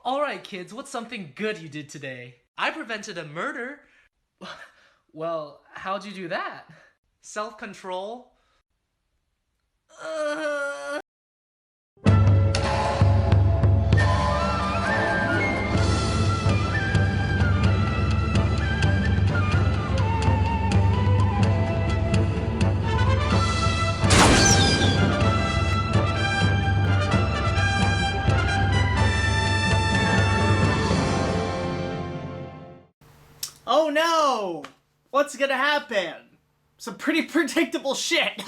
Alright, kids, what's something good you did today? I prevented a murder. Well, how'd you do that? Self-control? Oh no! What's gonna happen? Some pretty predictable shit.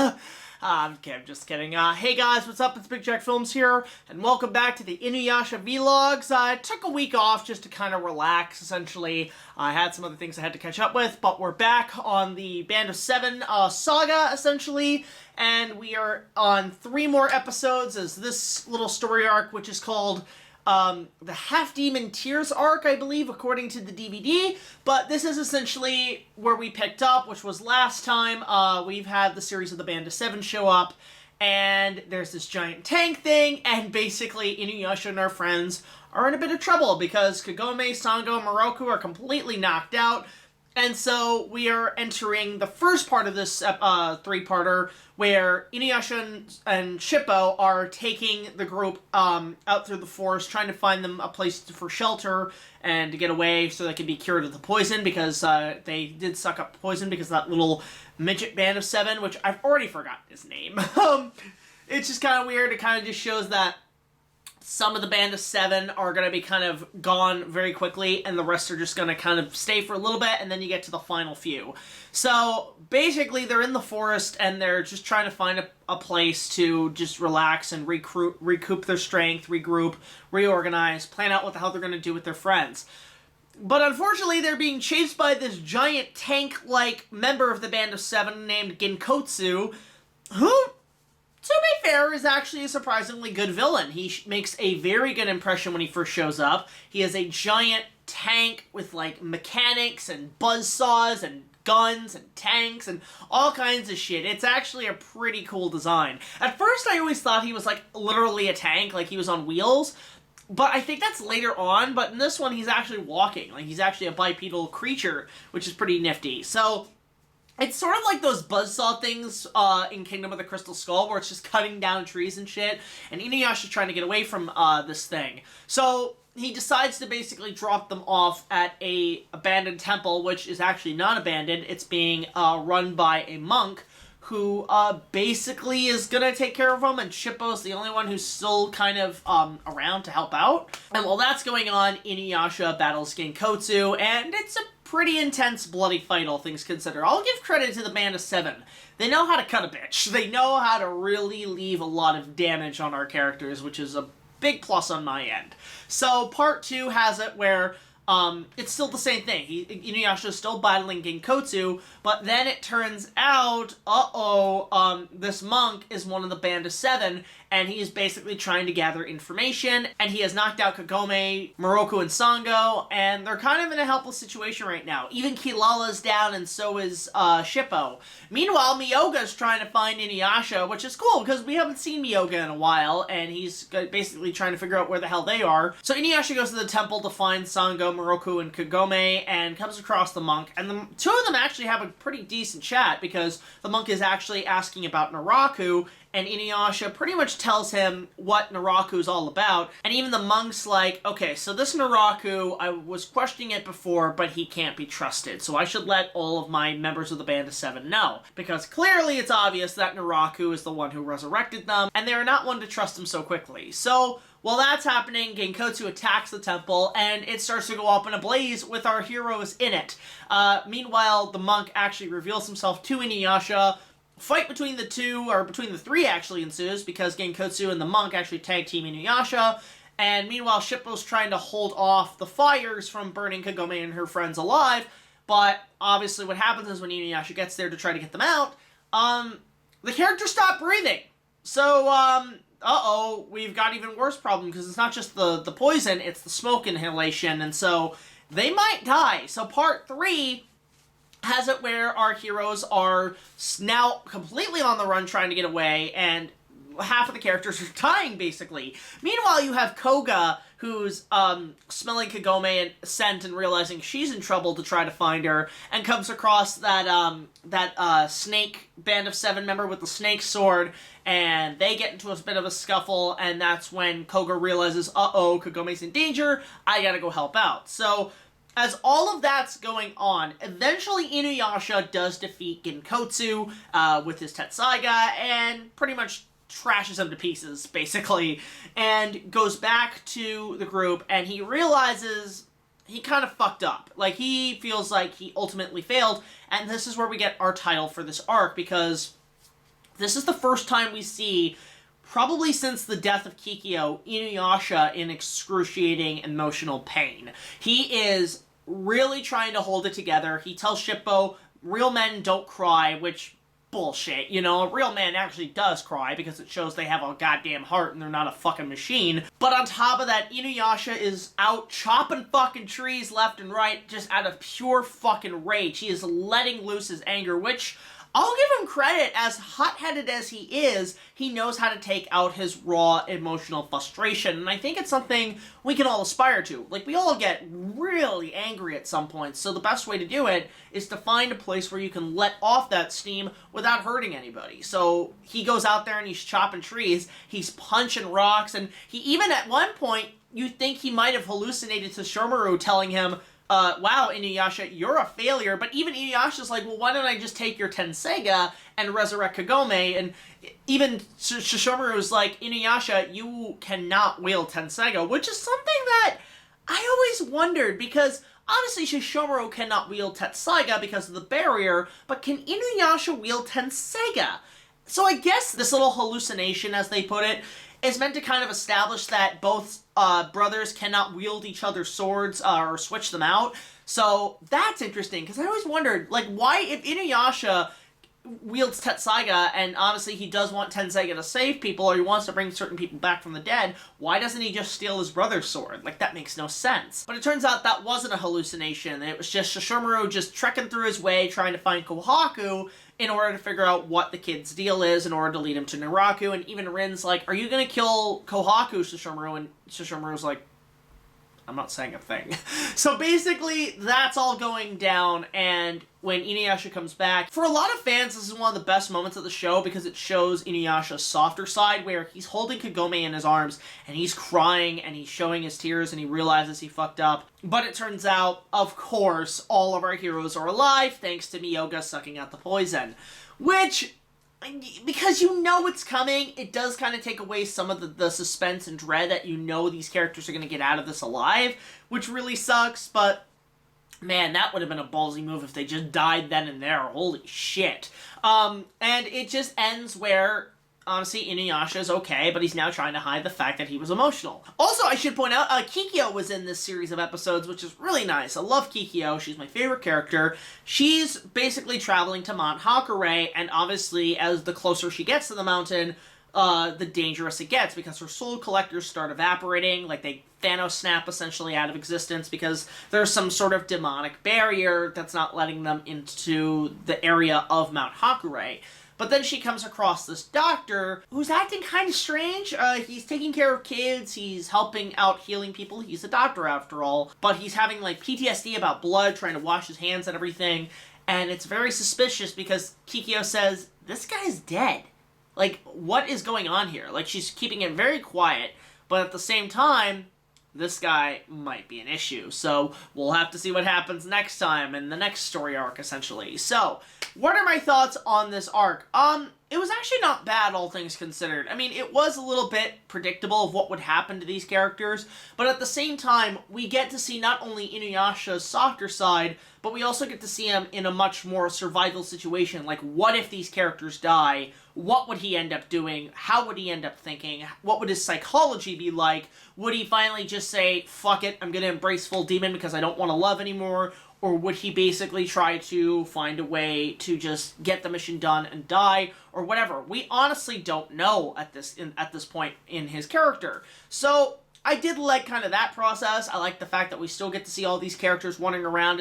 I'm just kidding. Hey guys, what's up? It's BigJackFilms here, and welcome back to the InuYasha V-Logs. I took a week off just to kind of relax, essentially. I had some other things I had to catch up with, but we're back on the Band of Seven saga, essentially, and we are on 3 more episodes as this little story arc, which is called the Half-Demon Tears arc, I believe, according to the DVD, but this is essentially where we picked up, which was last time. We've had the series of the Band of Seven show up, and there's this giant tank thing, and basically InuYasha and our friends are in a bit of trouble, because Kagome, Sango, and Moroku are completely knocked out, and so we are entering the first part of this 3-parter, where InuYasha and Shippo are taking the group out through the forest, trying to find them a place for shelter and to get away so they can be cured of the poison, because they did suck up poison because of that little midget Band of Seven, which I've already forgotten his name. It's just kind of weird. It kind of just shows that some of the Band of Seven are going to be kind of gone very quickly, and the rest are just going to kind of stay for a little bit, and then you get to the final few. So, basically, they're in the forest, and they're just trying to find a place to just relax and recoup their strength, regroup, reorganize, plan out what the hell they're going to do with their friends. But unfortunately, they're being chased by this giant tank-like member of the Band of Seven named Genkotsu, who, to be fair, is actually a surprisingly good villain. He makes a very good impression when he first shows up. He is a giant tank with, like, mechanics and buzzsaws and guns and tanks and all kinds of shit. It's actually a pretty cool design. At first, I always thought he was, like, literally a tank, like he was on wheels. But I think that's later on, but in this one, he's actually walking. Like, he's actually a bipedal creature, which is pretty nifty. So, it's sort of like those buzzsaw things in Kingdom of the Crystal Skull, where it's just cutting down trees and shit, and InuYasha's trying to get away from this thing. So he decides to basically drop them off at a abandoned temple, which is actually not abandoned. It's being run by a monk who basically is gonna take care of them, and Shippo's the only one who's still kind of around to help out. And while that's going on, InuYasha battles Genkotsu, and it's a pretty intense, bloody fight, all things considered. I'll give credit to the Band of Seven. They know how to cut a bitch. They know how to really leave a lot of damage on our characters, which is a big plus on my end. So, part 2 has it where it's still the same thing. InuYasha is still battling Genkotsu, but then it turns out, this monk is one of the Band of Seven, and he is basically trying to gather information, and he has knocked out Kagome, Moroku, and Sango, and they're kind of in a helpless situation right now. Even Kilala's down, and so is Shippo. Meanwhile, Miyoga's trying to find InuYasha, which is cool, because we haven't seen Miyoga in a while, and he's basically trying to figure out where the hell they are. So InuYasha goes to the temple to find Sango, Moroku, and Kagome, and comes across the monk, and the 2 of them actually have a pretty decent chat, because the monk is actually asking about Naraku, and InuYasha pretty much tells him what Naraku's all about, and even the monk's like, okay, so this Naraku, I was questioning it before, but he can't be trusted, so I should let all of my members of the Band of Seven know, because clearly it's obvious that Naraku is the one who resurrected them, and they are not one to trust him so quickly. So, while that's happening, Genkotsu attacks the temple, and it starts to go up in a blaze with our heroes in it. Meanwhile, the monk actually reveals himself to InuYasha. Fight between the 2, or between the 3 actually ensues, because Genkotsu and the monk actually tag team InuYasha, and meanwhile Shippo's trying to hold off the fires from burning Kagome and her friends alive, but obviously what happens is when InuYasha gets there to try to get them out, the characters stop breathing. So, we've got an even worse problem, because it's not just the poison, it's the smoke inhalation, and so they might die. So part 3 has it where our heroes are now completely on the run trying to get away, and half of the characters are dying, basically. Meanwhile, you have Koga who's smelling Kagome and scent and realizing she's in trouble to try to find her, and comes across that snake band of 7 member with the snake sword, and they get into a bit of a scuffle, and that's when Koga realizes, uh-oh, Kagome's in danger, I gotta go help out. So, as all of that's going on, eventually InuYasha does defeat Genkotsu with his Tetsaiga, and pretty much trashes him to pieces, basically, and goes back to the group, and he realizes he kind of fucked up. Like, he feels like he ultimately failed, and this is where we get our title for this arc, because this is the first time we see, probably since the death of Kikyo, InuYasha in excruciating emotional pain. He is really trying to hold it together. He tells Shippo, real men don't cry, which, bullshit, you know? A real man actually does cry because it shows they have a goddamn heart and they're not a fucking machine. But on top of that, InuYasha is out chopping fucking trees left and right just out of pure fucking rage. He is letting loose his anger, which I'll give him credit. As hot-headed as he is, he knows how to take out his raw emotional frustration, and I think it's something we can all aspire to. Like, we all get really angry at some point, so the best way to do it is to find a place where you can let off that steam without hurting anybody. So he goes out there and he's chopping trees, he's punching rocks, and he even at one point, you think he might have hallucinated to Shomaru telling him, wow, InuYasha, you're a failure, but even InuYasha's like, well, why don't I just take your Tenseiga and resurrect Kagome? And even Shishomaru's like, InuYasha, you cannot wield Tenseiga, which is something that I always wondered, because obviously Shishomaru cannot wield Tenseiga because of the barrier, but can InuYasha wield Tenseiga? So I guess this little hallucination, as they put it, is meant to kind of establish that both brothers cannot wield each other's swords or switch them out. So that's interesting, because I always wondered, like, why, if InuYasha wields Tenseiga, and obviously he does want Tenseiga to save people, or he wants to bring certain people back from the dead, why doesn't he just steal his brother's sword? Like, that makes no sense. But it turns out that wasn't a hallucination. It was just Shishomaru just trekking through his way, trying to find Kohaku, in order to figure out what the kid's deal is, in order to lead him to Naraku. And even Rin's like, are you gonna kill Kohaku, Shishomaru? And Shishomaru's like, I'm not saying a thing. So basically, that's all going down, and when InuYasha comes back, for a lot of fans, this is one of the best moments of the show, because it shows InuYasha's softer side, where he's holding Kagome in his arms, and he's crying, and he's showing his tears, and he realizes he fucked up. But it turns out, of course, all of our heroes are alive, thanks to Miyoga sucking out the poison. Which, because you know it's coming, it does kind of take away some of the suspense and dread that you know these characters are going to get out of this alive, which really sucks, but man, that would have been a ballsy move if they just died then and there. Holy shit. And it just ends where, honestly, InuYasha is okay, but he's now trying to hide the fact that he was emotional. Also, I should point out, Kikyo was in this series of episodes, which is really nice. I love Kikyo. She's my favorite character. She's basically traveling to Mount Hakure, and obviously, as the closer she gets to the mountain, the dangerous it gets, because her soul collectors start evaporating, like they Thanos snap essentially out of existence, because there's some sort of demonic barrier that's not letting them into the area of Mount Hakure. But then she comes across this doctor who's acting kind of strange. He's taking care of kids, he's helping out healing people, he's a doctor after all, but he's having like PTSD about blood, trying to wash his hands and everything, and it's very suspicious because Kikyo says, this guy's dead. Like, what is going on here? Like, she's keeping it very quiet, but at the same time, this guy might be an issue. So, we'll have to see what happens next time in the next story arc, essentially. So, what are my thoughts on this arc? It was actually not bad, all things considered. I mean, it was a little bit predictable of what would happen to these characters, but at the same time, we get to see not only InuYasha's softer side, but we also get to see him in a much more survival situation. Like, what if these characters die? What would he end up doing? How would he end up thinking? What would his psychology be like? Would he finally just say, fuck it, I'm gonna embrace full demon because I don't want to love anymore? Or would he basically try to find a way to just get the mission done and die, or whatever? We honestly don't know at this point in his character. So, I did like kind of that process. I like the fact that we still get to see all these characters running around.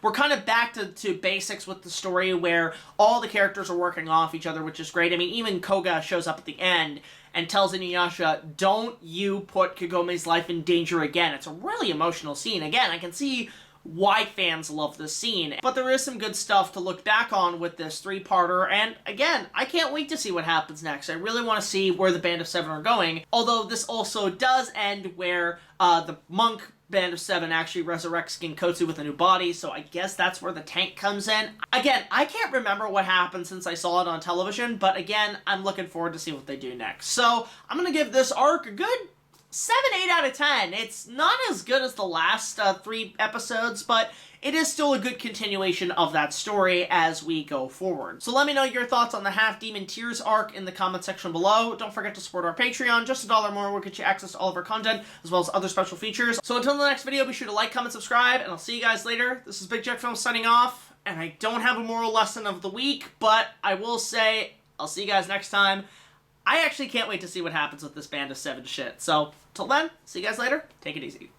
We're kind of back to basics with the story, where all the characters are working off each other, which is great. I mean, even Koga shows up at the end, and tells InuYasha, don't you put Kagome's life in danger again. It's a really emotional scene. Again, I can see why fans love this scene. But there is some good stuff to look back on with this three-parter, and again, I can't wait to see what happens next. I really want to see where the Band of Seven are going, although this also does end where the monk Band of Seven actually resurrects Ginkotsu with a new body, so I guess that's where the tank comes in. Again, I can't remember what happened since I saw it on television, but again, I'm looking forward to see what they do next. So, I'm gonna give this arc a good 7-8 out of 10. It's not as good as the last 3 episodes, but it is still a good continuation of that story as we go forward. So let me know your thoughts on the Half-Demon Tears arc in the comment section below. Don't forget to support our Patreon. Just $1 more will get you access to all of our content, as well as other special features. So until the next video, be sure to like, comment, subscribe, and I'll see you guys later. This is BigJackFilms signing off, and I don't have a moral lesson of the week, but I will say I'll see you guys next time. I actually can't wait to see what happens with this Band of Seven shit. So, till then, see you guys later. Take it easy.